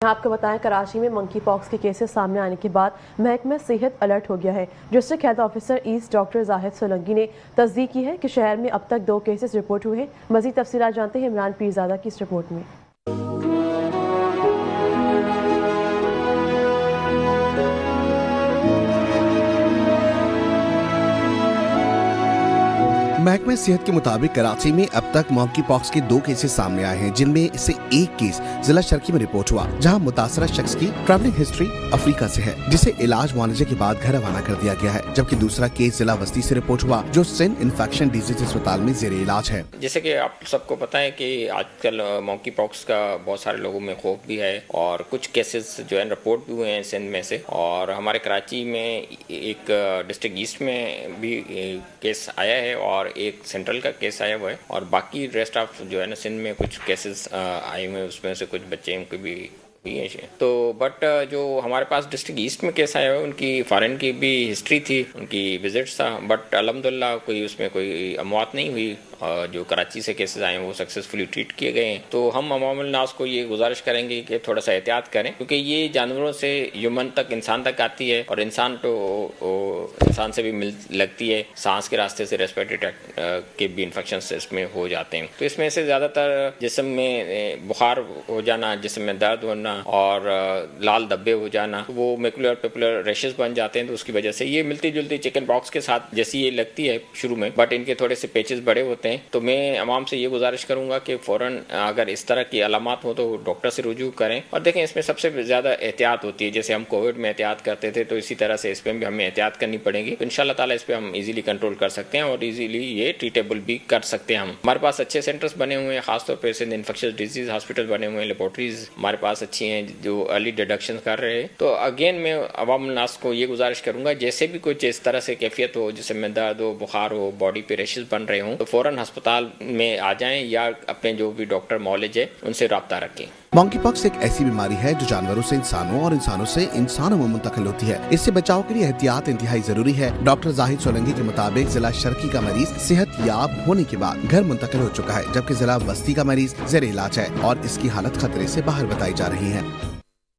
آپ کو بتائیں کراچی میں منکی پاکس کے کیسز سامنے آنے کے بعد محکمہ صحت الرٹ ہو گیا ہے۔ District health officer east doctor Zahid Solangi نے تصدیق کی ہے کہ شہر میں اب تک 2 کیسز رپورٹ ہوئے ہیں۔ مزید تفصیلات جانتے ہیں عمران پیرزادہ کی اس رپورٹ میں۔ محکمہ صحت کے مطابق کراچی میں اب تک منکی پاکس کے 2 کیسز سامنے آئے ہیں، جن میں سے ایک کیس ضلع شرقی میں رپورٹ ہوا، جہاں متاثرہ شخص کی ٹریولنگ ہسٹری افریقہ سے ہے، جسے علاج معالجے کے بعد گھر روانہ کر دیا گیا ہے، جبکہ دوسرا کیس ضلع وسطی سے رپورٹ ہوا، جو سندھ انفیکشن ڈیزیز اسپتال میں زیر علاج ہے۔ جیسے کہ آپ سب کو پتہ ہے کہ آج کل منکی پاکس کا بہت سارے لوگوں میں خوف بھی ہے، اور کچھ کیسز جو ہے رپورٹ بھی ہوئے ہیں سندھ میں سے، اور ہمارے کراچی میں ایک ڈسٹرکٹ ایسٹ میں بھی کیس آیا ہے اور ایک سینٹرل کا کیس آیا ہوا ہے، اور باقی ریسٹ آف جو ہے نا سندھ میں کچھ کیسز آئے ہوئے ہیں، اس میں سے کچھ بچے ان کے بھی ہوئی ہیں تو بٹ جو ہمارے پاس ڈسٹرکٹ ایسٹ میں کیس آیا ہوا ہے ان کی فارن کی بھی ہسٹری تھی، ان کی وزٹس تھا، بٹ الحمدللہ کوئی اس میں کوئی اموات نہیں ہوئی۔ جو کراچی سے کیسز آئے ہیں وہ سکسیزفلی ٹریٹ کیے گئے ہیں۔ تو ہم عوام الناس کو یہ گزارش کریں گے کہ تھوڑا سا احتیاط کریں، کیونکہ یہ جانوروں سے ہیومن تک انسان تک آتی ہے، اور انسان تو انسان سے بھی لگتی ہے، سانس کے راستے سے ریسپیریٹری کے بھی انفیکشنز اس میں ہو جاتے ہیں۔ تو اس میں سے زیادہ تر جسم میں بخار ہو جانا، جسم میں درد ہونا اور لال دھبے ہو جانا، وہ میکولر پیپولر ریشز بن جاتے ہیں۔ تو اس کی وجہ سے یہ ملتی جلتی چکن پاکس کے ساتھ جیسی یہ لگتی ہے شروع میں، بٹ ان کے تھوڑے سے پیچز بڑے ہوتے ہیں۔ تو میں عوام سے یہ گزارش کروں گا کہ فوراً اگر اس طرح کی علامات ہوں تو ڈاکٹر سے رجوع کریں، اور دیکھیں اس میں سب سے زیادہ احتیاط ہوتی ہے، جیسے ہم کووڈ میں احتیاط کرتے تھے تو اسی طرح سے اس پہ بھی ہمیں احتیاط کرنی پڑے گی۔ تو انشاءاللہ تعالیٰ اس پہ ہم ایزیلی کنٹرول کر سکتے ہیں اور ایزیلی یہ ٹریٹیبل بھی کر سکتے ہیں۔ ہمارے پاس اچھے سینٹرز بنے ہوئے ہیں، خاص طور پہ سندھ انفیکشس ڈیزیز ہاسپٹل بنے ہوئے ہیں، لیبارٹریز ہمارے پاس اچھی ہیں جو ارلی ڈیٹیکشن کر رہے ہیں۔ تو اگین میں عوام الناس کو یہ گزارش کروں گا جیسے بھی کچھ اس طرح سے کیفیت ہو، جسم میں درد ہو، بخار ہو، باڈی پہ ریشز بن رہے ہوں، تو فوراً ہسپتال میں آ جائیں یا اپنے جو بھی ڈاکٹر معالج ہے ان سے رابطہ رکھیں۔ منکی پاکس ایک ایسی بیماری ہے جو جانوروں سے انسانوں اور انسانوں سے انسانوں میں منتقل ہوتی ہے۔ اس سے بچاؤ کے لیے احتیاط انتہائی ضروری ہے۔ ڈاکٹر زاہد سولنگی کے مطابق ضلع شرقی کا مریض صحت یاب ہونے کے بعد گھر منتقل ہو چکا ہے، جبکہ ضلع وسطی کا مریض زیر علاج ہے اور اس کی حالت خطرے سے باہر بتائی جا رہی ہے۔